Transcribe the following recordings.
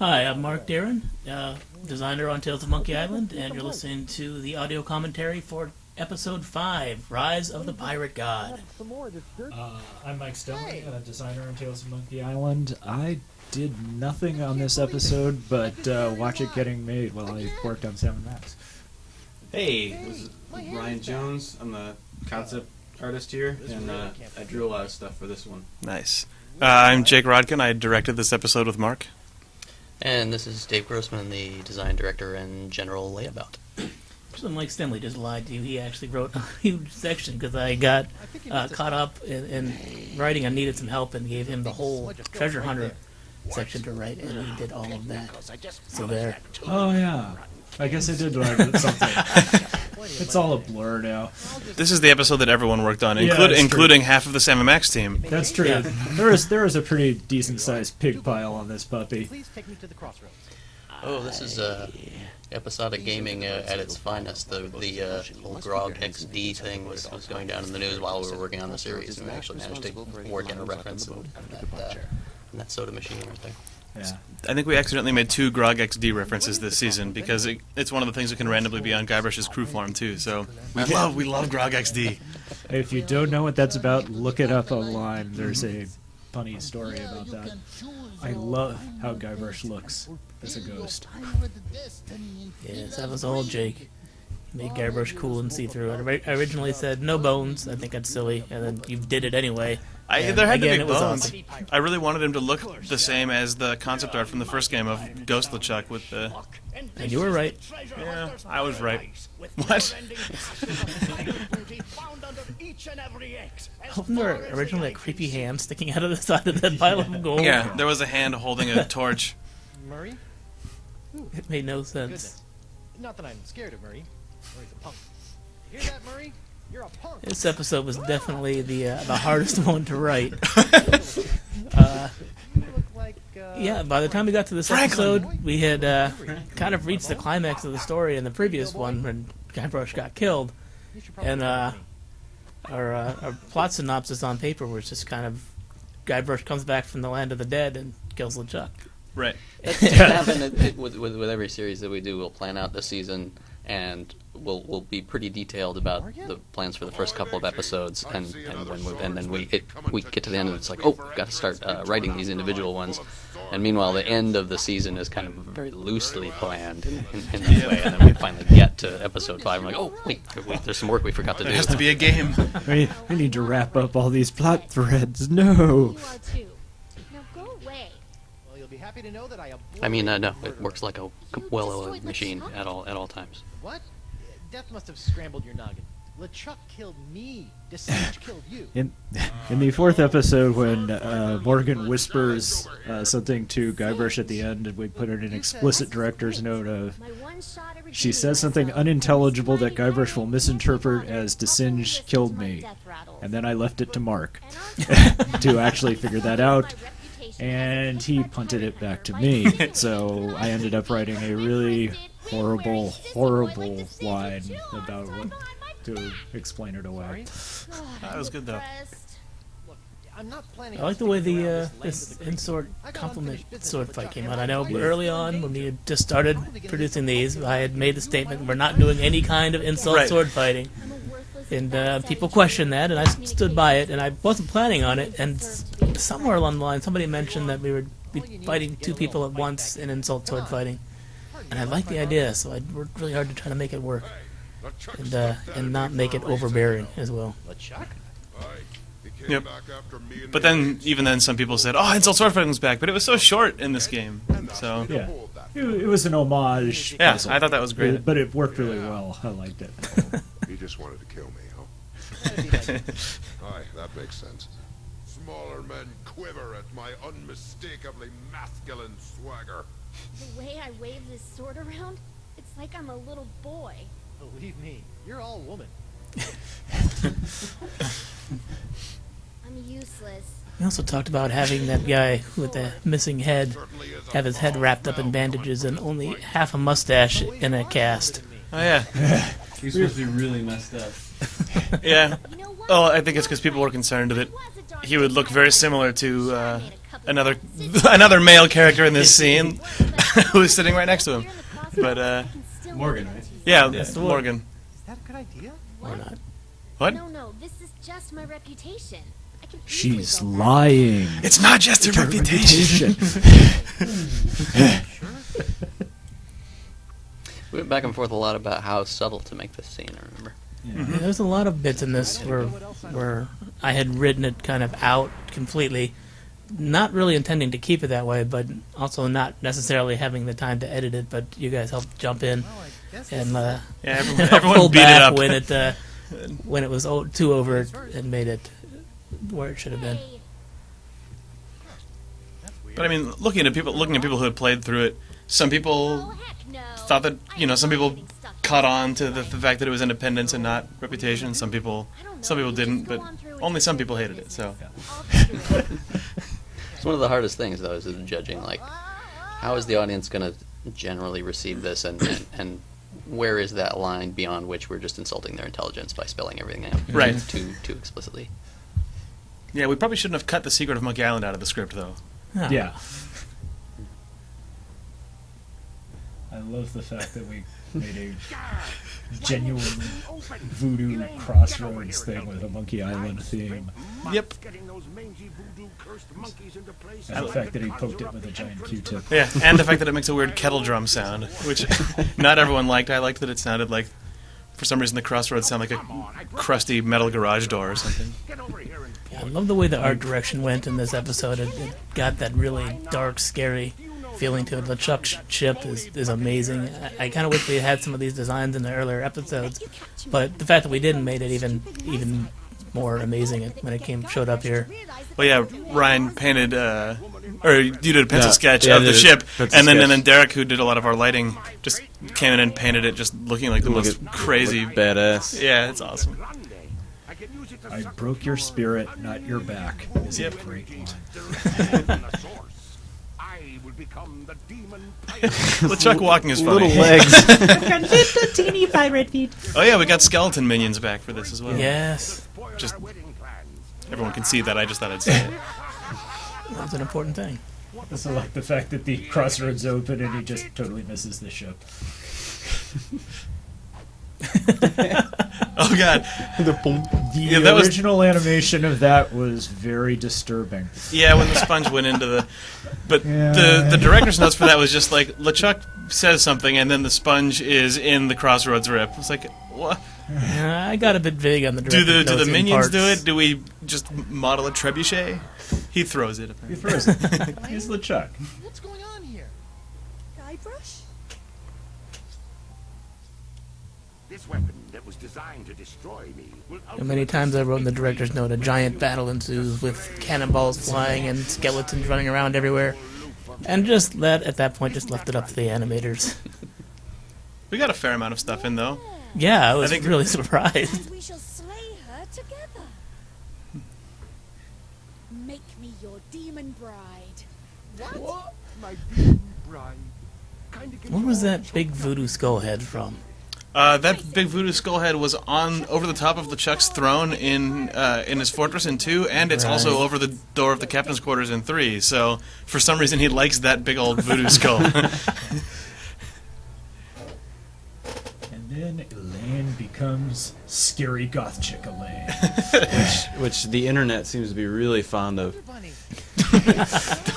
Hi, I'm Mark Darren, designer on Tales of Monkey Island, and you're listening to the audio commentary for episode 5, Rise of the Pirate God. I'm Mike Stone, designer on Tales of Monkey Island. I did nothing on this episode but watch it getting made while I worked on Sam & Max. Hey, this is Ryan Jones. I'm the concept artist here, and I drew a lot of stuff for this one. Nice. I'm Jake Rodkin. I directed this episode with Mark. And this is Dave Grossman, the design director and general layabout. Mike Stemley just lied to you. He actually wrote a huge section because I got caught up in writing. I needed some help and gave him the whole treasure hunter section to write, and he did all of that. So there. Oh, yeah. I guess I did learn something. It's all a blur now. This is the episode that everyone worked on, Yeah, including half of the Sam & Max team. That's true. Yeah. There is a pretty decent-sized pig pile on this puppy. Oh, this is episodic gaming at its finest. The old Grog XD thing was going down in the news while we were working on the series, and we actually managed to work in a reference in that soda machine right there. Yeah. I think we accidentally made 2 Grog XD references this season because it's one of the things that can randomly be on Guybrush's crew farm too. So we love Grog XD. If you don't know what that's about, look it up online. There's a funny story about that. I love how Guybrush looks as a ghost. Yes, that was all Jake. He made Guybrush cool and see-through. I originally said no bones. I think that's silly, and then you did it anyway. There had again, to it be was bones. awesome. I really wanted him to look the same as the concept art from the first game of Ghost LeChuck with the... And you were right. Yeah, I was right. What? Wasn't there originally a creepy hand sticking out of the side of that pile of gold? Yeah, there was a hand holding a torch. Murray? It made no sense. Goodness. Not that I'm scared of Murray. Murray's a punk. You hear that, Murray? You're a punk. This episode was definitely the hardest one to write. You look like, Yeah, by the time we got to this episode, we had kind of reached the climax of the story in the previous one when Guybrush got killed. And our plot synopsis on paper was just kind of Guybrush comes back from the land of the dead and kills LeChuck. Right. It's happened with every series that we do. We'll plan out the season, and we'll be pretty detailed about the plans for the first couple of episodes, and then we get to the end and it's like, oh, got to start writing these individual ones. And meanwhile, the end of the season is kind of very loosely planned in that way, and then we finally get to episode 5. I'm like, oh, wait, there's some work we forgot to do. There has to be a game. We need to wrap up all these plot threads. No. You are too. Now go away. Well, you'll be happy to know that I I mean, no, it works like a well-oiled machine at all times. What? Death must have scrambled your noggin. LeChuck killed me. Desage killed you. In the 4th episode, when Morgan whispers something to Guybrush at the end, and we put in an explicit director's note of, she says something unintelligible that Guybrush will misinterpret as Desage killed me, and then I left it to Mark to actually figure that out, and he punted it back to me. So I ended up writing a really horrible line about what to explain it away. That was good though. Look, I'm not planning I like the way this in-sword compliment sword fight came out. I know early on when we had just started producing these, I had made the statement we're not doing any kind of insult sword fighting, and people questioned that, and I stood by it, and I wasn't planning on it. And somewhere along the line, somebody mentioned that we would be fighting 2 people at once in insult sword fighting, and I liked the idea, so I worked really hard to try to make it work. And not make it overbearing as well. LeChuck? Yep. But then, even then, some people said, "Oh, insult sword fighting's back," but it was so short in this game. So Yeah, it was an homage. yeah, puzzle. I thought that was great. But it worked really well. I liked it. He just wanted to kill me, huh? Aye, that makes sense. Smaller men quiver at my unmistakably masculine swagger. The way I wave this sword around, it's like I'm a little boy. Believe me, you're all woman. I'm useless. We also talked about having that guy with the missing head have his head wrapped up in bandages and only half a mustache in a cast. Oh yeah, He's supposed to be really messed up. yeah. Oh, I think it's because people were concerned that he would look very similar to another male character in this scene who's sitting right next to him. But Morgan, right? yeah, That's the Morgan. Is that a good idea? Or not. What? No, this is just my reputation. I can She's easily go back. lying. It's not just her reputation. We went back and forth a lot about how subtle to make this scene, I remember. Yeah, there's a lot of bits in this where I had written it kind of out completely, not really intending to keep it that way, but also not necessarily having the time to edit it. But you guys helped jump in and Yeah, pull everyone beat it back up. when it was too overt and made it where it should have been. Hey, But I mean, looking at people who had played through it, some people oh, heck no. thought that I don't some want people anything stuck caught in on to the fact that it was independence and not reputation. Some people didn't, but only some people hated it. So I'll figure it out. It's one of the hardest things, though, is judging, like, how is the audience going to generally receive this, and where is that line beyond which we're just insulting their intelligence by spelling everything out Right. too explicitly. yeah, we probably shouldn't have cut the secret of Monkey Island out of the script, though. Huh. Yeah. I love the fact that we made a genuine voodoo crossroads thing with a Monkey Island theme. Yep. And the fact that he poked it with a giant Q-tip. Yeah, and the fact that it makes a weird kettle drum sound, which not everyone liked. I liked that it sounded like, for some reason, the crossroads sound like a crusty metal garage door or something. Yeah, I love the way the art direction went in this episode. It got that really dark, scary feeling to it. The Chuck ship is amazing. I kind of wish we had some of these designs in the earlier episodes, but the fact that we didn't made it even more amazing when it showed up here. Well, yeah, Ryan painted, or you did a pencil sketch yeah, of I the did a ship, pencil and sketch. then Derek, who did a lot of our lighting, just came in and painted it, just looking like the most crazy. Badass. Yeah, it's awesome. I broke your spirit, not your back, is a great line. LeChuck walking is funny. Little legs. Little teeny pirate feet. Oh yeah, we got skeleton minions back for this as well. Yes, Just everyone can see that. I just thought I'd say it. that was an important thing. I also like the fact that the crossroads open and he just totally misses the ship. Oh god. The Yeah, that was- original animation of that was very disturbing. Yeah, when the sponge went into the. But Yeah. the director's notes for that was just like LeChuck says something and then the sponge is in the crossroads rip. It's like, what? I got a bit vague on the Do director's the notes in minions parts. do it? Do we just model a trebuchet? He throws it. He Apparently. throws it. He's LeChuck. What's going on here? Guybrush? This weapon that was designed to destroy me will And many times I wrote in the director's note, a giant battle ensues with cannonballs flying and skeletons running around everywhere. And at that point, just left it up to the animators. We got a fair amount of stuff in though. Yeah, I was think- really surprised. And we shall slay her together. Make me your demon bride. What? my demon bride. Kinda What was that big voodoo skull head from? That big voodoo skull head was on over the top of LeChuck's throne in his fortress in 2, and it's also Right. over the door of the captain's quarters in 3. So for some reason he likes that big old voodoo skull. And then Elaine becomes scary goth chick Elaine. Which the internet seems to be really fond of. Bunny.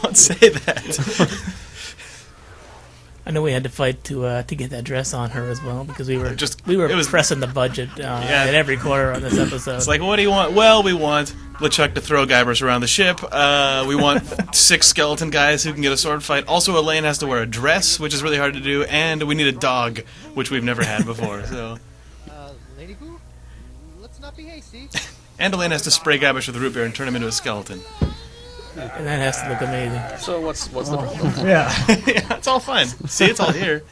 Don't say that. I know we had to fight to get that dress on her as well because we were it was- pressing the budget at every corner on this episode. It's like, what do you want? Well, we want LeChuck to throw Guybrush around the ship. We want 6 skeleton guys who can get a sword fight. Also, Elaine has to wear a dress, which is really hard to do, and we need a dog, which we've never had before. So, Lady Boo? Let's not be hasty. and Elaine has to spray Guybrush with root beer and turn him into a skeleton. and that has to look amazing. So what's the problem? Yeah. Yeah, it's all fine. See, it's all here.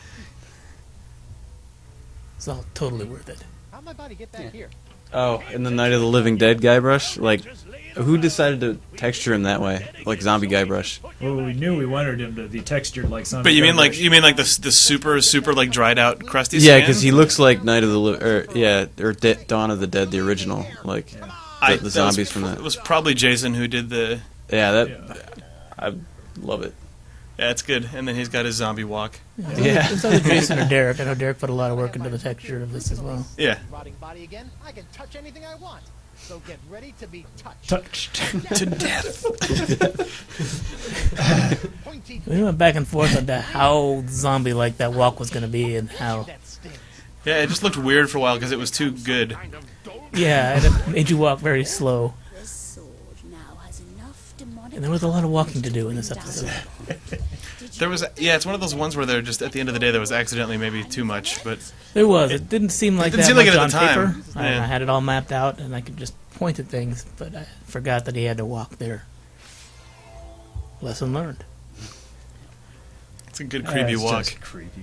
It's all totally worth it. How'd my body get back here? Oh, in the Night of the Living Dead Guybrush? Like, who decided to texture him that way? Like zombie Guybrush? Well, we knew we wanted him to be textured like something. But you mean like the super like dried out crusty Yeah, skin? because he looks like Night of the Dawn of the Dead, the original, like the that zombies was, from that. It was probably Jason who did the. Yeah, that I love it. Yeah, it's good. And then he's got his zombie walk. Yeah. It's either Jason or Derek. I know Derek put a lot of work into the texture of this as well. Yeah. Rotting body again. I can touch anything I want. So get ready to be touched. Touched. To death. Pointy We went back and forth on how zombie-like that walk was going to be and how... that sting. Yeah, it just looked weird for a while because it was too good. Yeah, it made you walk very slow. This sword now has enough demonic And there was a lot of walking to do in this episode. There was, it's one of those ones where they're just at the end of the day there was accidentally maybe too much, but There was. It didn't seem like didn't that seem like much it on at the time. paper. Yeah. I had it all mapped out, and I could just point at things, but I forgot that he had to walk there. Lesson learned. it's a good creepy It's walk. just creepy.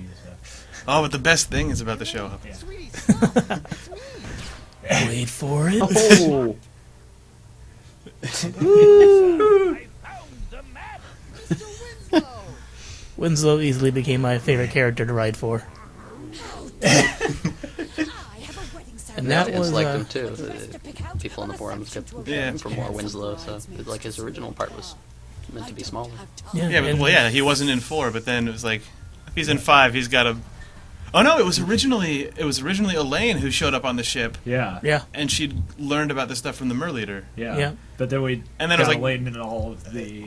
Oh, but the best thing is about the show. Sweetie, stop. It's me. Wait for it. Oh, Winslow easily became my favorite character to write for. I have a wedding And ceremony. that the audience was, liked uh, him too. People in the forums kept for more Winslow, so like his original part was meant to be smaller. Yeah, but, well, yeah, he wasn't in 4, but then it was like, if he's in 5, he's got a... Oh no, it was originally Elaine who showed up on the ship, Yeah. Yeah. and she'd learned about this stuff from the Mer Leader. Yeah. Yeah. But then we And then it was got like- laden in all of the...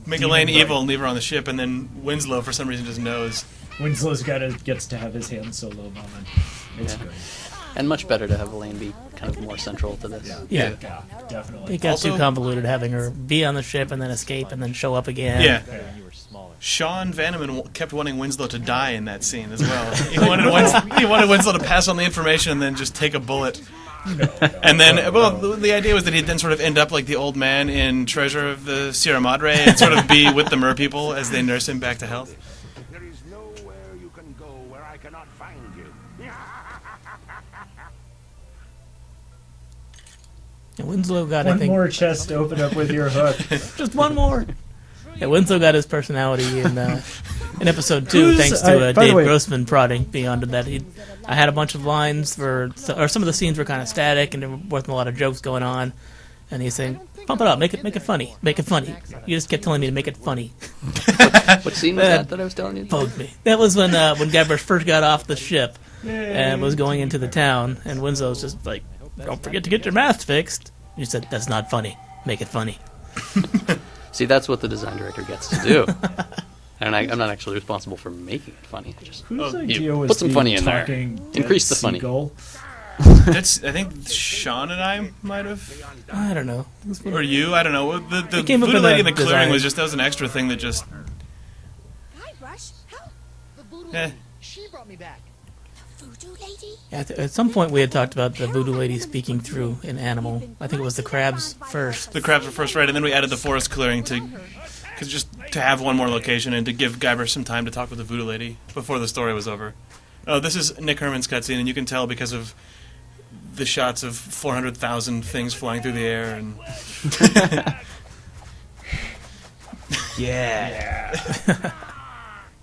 Make Demon Elaine Bright. evil and leave her on the ship, and then Winslow for some reason just knows. Winslow's gets to have his Han Solo moment. It's Yeah. good. And much better to have Elaine be kind of more central to this. Yeah. Yeah, definitely. It got Also- too convoluted having her be on the ship and then escape and then show up again. Yeah. When you were smaller. Sean Vanneman kept wanting Winslow to die in that scene as well. He wanted Winslow to pass on the information and then just take a bullet. And then, well, the idea was that he'd then sort of end up like the old man in Treasure of the Sierra Madre and sort of be with the Mer people as they nurse him back to health. There is nowhere you can go where I cannot find you. And Winslow got, I One think, more chest to open up with your hook. just one more. Yeah, Winslow got his personality in episode 2, Who's- thanks to by the Dave way- Grossman prodding beyond that. I had a bunch of lines or some of the scenes were kind of static, and there wasn't a lot of jokes going on. And he's saying, "Pump it up, make it funny, make it funny." You just kept telling me to make it funny. What scene was that I was telling you? Bugged me. That was when Guybrush first got off the ship and was going into the town, and Winslow's just like, "Don't forget to get your mask fixed." You said, "That's not funny. Make it funny." See, that's what the design director gets to do. And I'm not actually responsible for making it funny. I just Whose you idea was put some the funny in there. talking dead Increase the funny. seagull? That's, I think Sean and I might have, I don't know. or you, I don't know. The It came up voodoo in lady the in the clearing design. was just, that was an extra thing that just, Guybrush, help! The voodoo Eh. lady. She brought me back. Voodoo lady? At some point, we had talked about the voodoo lady speaking through an animal. I think it was the crabs first. the crabs were first right, and then we added the forest clearing just to have one more location and to give Guybrush some time to talk with the voodoo lady before the story was over. Oh, this is Nick Herman's cutscene, and you can tell because of the shots of 400,000 things flying through the air and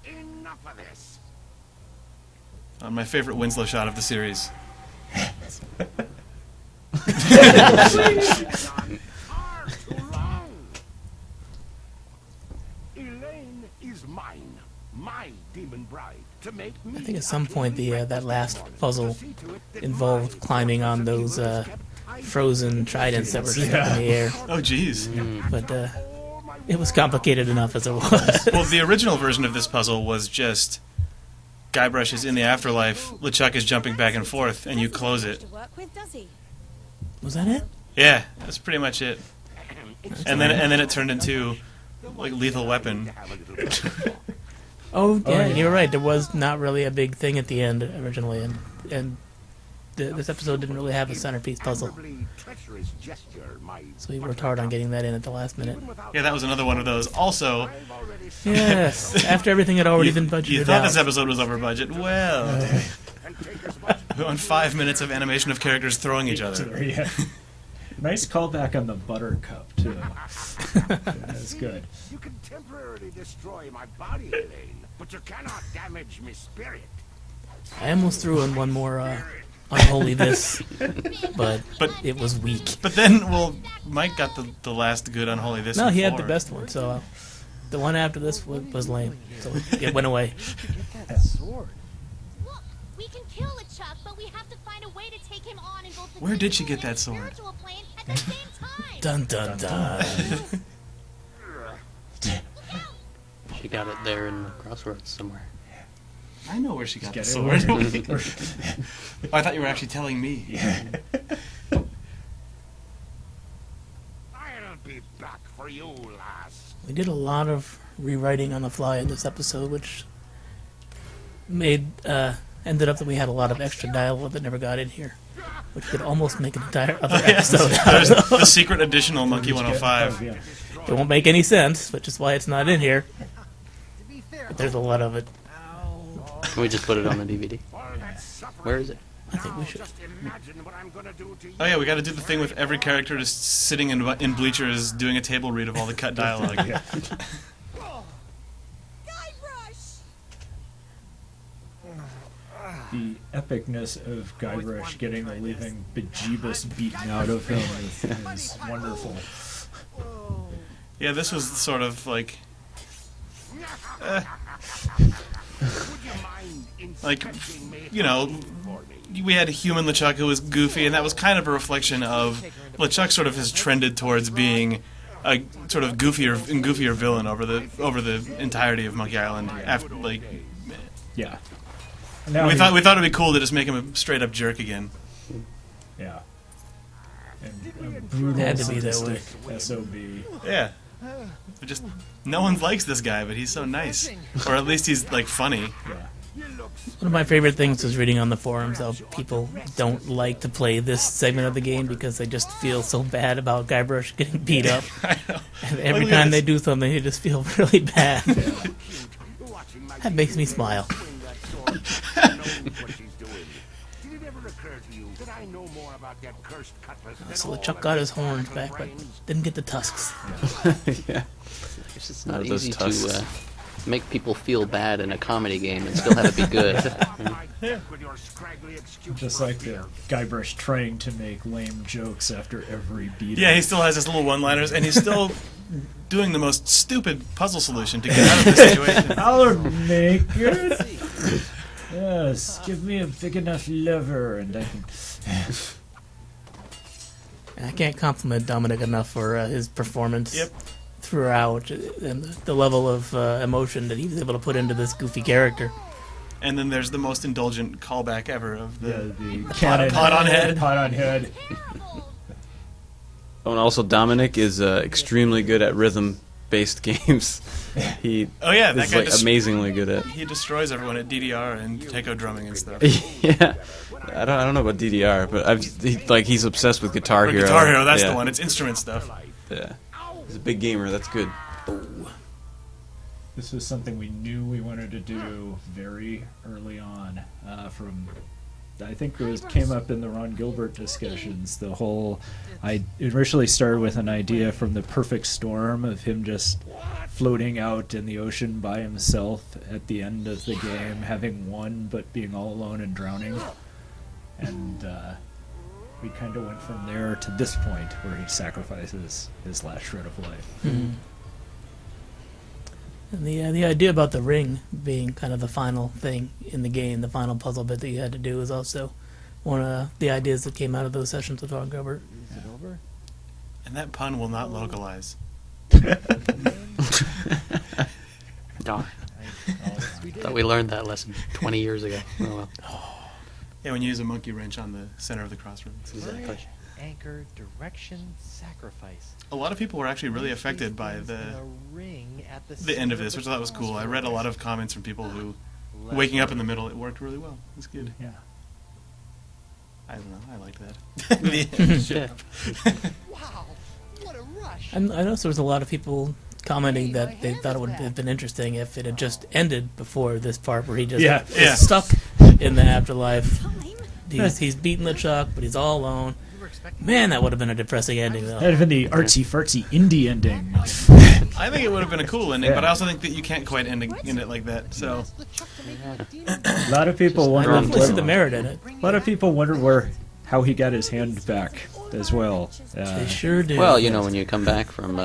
Enough of this. my favorite Winslow shot of the series. Far too long. Elaine is mine, my demon bride, to make me. I think at some point that last puzzle involved climbing on those frozen tridents that were stuck in the air. Oh, jeez. But it was complicated enough as it was. Well, the original version of this puzzle was just Guybrush is in the afterlife, LeChuck is jumping back and forth, and you close it. To work with, does he? Was that it? Yeah, that's pretty much it. And then it turned into like Lethal Weapon. Oh, yeah, yeah. you're right. There was not really a big thing at the end originally, and this episode didn't really have a centerpiece puzzle. Treacherous gesture, my So we worked hard on getting that in at the last minute. Yeah, that was another one of those. Also, Yes, after everything had already been budgeted you thought out. this episode was over budget. Well, we went 5 minutes of animation of characters throwing each other. Yeah. Nice callback on the buttercup too. That's good. You can temporarily destroy my body, Elaine, but you cannot damage my spirit. I almost threw in one more unholy this, but it was weak. But then, well, Mike got the last good unholy this. No, and he had the four. best one, so the one after this was lame, so it went away. Get that sword. Look, we can kill LeChuck, but we have to find a way to take him on in both the Where did she physical get that and sword? spiritual plane at the same time. Dun dun dun. She got it there in the crossroads somewhere. I know where she got the Get it sword. where- Oh, I thought you were actually telling me. I'll be back for you, lass. We did a lot of rewriting on the fly in this episode, which made ended up that we had a lot of extra dialogue that never got in here, which could almost make an entire other episode out There's of. the secret additional Monkey 105. Yeah. It won't make any sense, which is why it's not in here. To be fair, But there's a lot of it. Can we just put it on the DVD? Where is it? I think we should. Oh yeah, we got to do the thing with every character just sitting in bleachers doing a table read of all the cut dialogue. The epicness of Guybrush getting the living bejeebus beaten out of him is wonderful. Yeah, this was sort of like, like, you know, we had a human LeChuck who was goofy, and that was kind of a reflection of LeChuck sort of has trended towards being a sort of goofier villain over the entirety of Monkey Island. After like, Yeah. we thought it'd be cool to just make him a straight up jerk again. Yeah. And a brutal, Had to be that way. sadistic SOB. Yeah. But just no one likes this guy, but he's so nice, or at least he's like funny. Yeah. One of my favorite things was reading on the forums how people don't like to play this segment of the game because they just feel so bad about Guybrush getting beat up. I know. And every Look at time they this. do something, they just feel really bad. That makes me smile. So LeChuck got his horns back, but didn't get the tusks. Yeah. It's just not Not those easy to tusks. make people feel bad in a comedy game and still have it be good. Just like the Guybrush trying to make lame jokes after every beat. Yeah, he still has his little one-liners, and he's still doing the most stupid puzzle solution to get out of this situation. I'll make it. Yes, give me a big enough lever, and I can. And I can't compliment Dominic enough for his performance Yep. throughout and the level of emotion that he was able to put into this goofy character. And then there's the most indulgent callback ever of the Cannon pot on head. Pot on head. Oh, and also Dominic is extremely good at rhythm-based games. He Oh yeah, that is guy like amazingly good at. he destroys everyone at DDR and taiko drumming and stuff. Yeah, I don't know about DDR, but he's obsessed with Guitar Or Hero. Guitar Hero, that's Yeah. the one. It's instrument stuff. Yeah, he's a big gamer. That's good. This was something we knew we wanted to do very early on. From, I think came up in the Ron Gilbert discussions. The whole, I initially started with an idea from the Perfect Storm of him just floating out in the ocean by himself at the end of the game, having won but being all alone and drowning. And we kind of went from there to this point where he sacrifices his last shred of life. And the idea about the ring being kind of the final thing in the game, the final puzzle bit that you had to do, is also one of the ideas that came out of those sessions with Ron Gilbert. Is it over? And that pun will not localize. Darn. Thought we learned that lesson 20 years ago. Oh, well. Yeah, when you use a monkey wrench on the center of the crossroads. Exactly. Anchor, direction, sacrifice. A lot of people were actually really affected by In a ring at the end of this, which I thought was cool. I read a lot of comments from people who, waking up in the middle, it worked really well. It was good. Yeah. I don't know. I liked that. The end. Wow, what a rush! And I noticed there was a lot of people commenting that they thought it would have been interesting if it had just ended before this part where he just Yeah. is Yeah. stuck in the afterlife. He's beaten LeChuck, but he's all alone. Man, that would have been a depressing ending, though. That'd have been the artsy fartsy indie ending. I think it would have been a cool ending, but I also think that you can't quite end it like that. So A lot of people I wonder. definitely see the merit in it. A lot of people wonder how he got his hand back as well. They sure do. Well, you know, when you come back from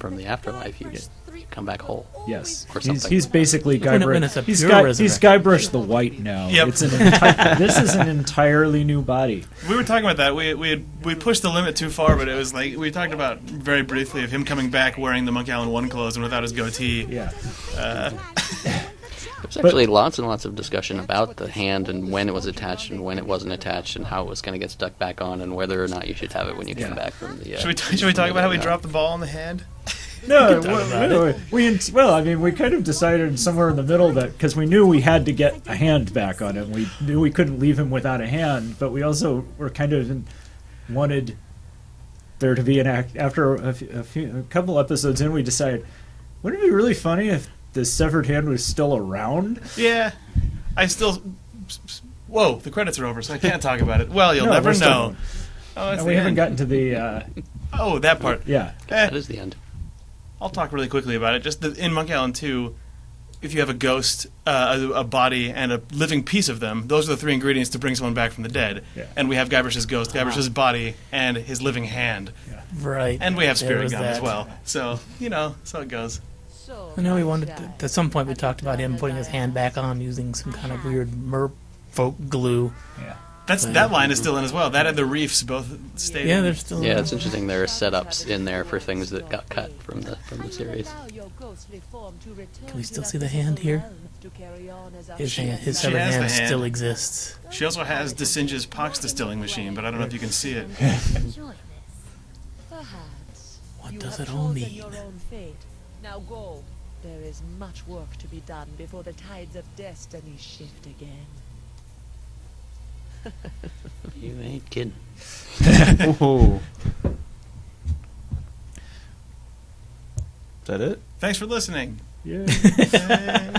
from the afterlife, you come back whole. Yes, Or he's something. basically When Guybrush. it's a He's, pure he's resurrection. Guybrush the White now. Yep. It's this is an entirely new body. We were talking about that. We pushed the limit too far, but it was like we talked about very briefly of him coming back wearing the Monkey Island 1 clothes and without his goatee. Yeah. There's actually lots and lots of discussion about the hand and when it was attached and when it wasn't attached and how it was going to get stuck back on and whether or not you should have it when you come back from the. Should we talk about how we dropped the ball on the hand? No, about we kind of decided somewhere in the middle that because we knew we had to get a hand back on him, we knew we couldn't leave him without a hand, but we also were kind of wanted there to be an act. After a couple episodes in, we decided, wouldn't it be really funny if the severed hand was still around? Yeah, I still. Whoa, the credits are over, so I can't talk about it. Well, you'll never know. Oh, it's And the we haven't end. gotten to the. Oh, that part. Yeah. That is the end. I'll talk really quickly about it. Just in Monkey Island 2, if you have a ghost, a body, and a living piece of them, those are the three ingredients to bring someone back from the dead. Yeah. And we have Guybrush's ghost, Guybrush's body, and his living hand. Right. And we have There Spirit was Gum as that. well. So, so it goes. I know we wanted at some point we talked about him putting his hand back on using some kind of weird merfolk glue. Yeah. That line is still in as well. That and the reefs both stayed Yeah, in. there's still. Yeah, it's interesting. There are setups in there for things that got cut from the series. Can we still see the hand here? His She severed has the hand hand. still exists. She also has DeSinge's pox distilling machine, but I don't know if you can see it. What does it all mean? Now go. There is much work to be done before the tides of destiny shift again. You ain't kidding. Ooh. Is that it? Thanks for listening. Yeah. Yay.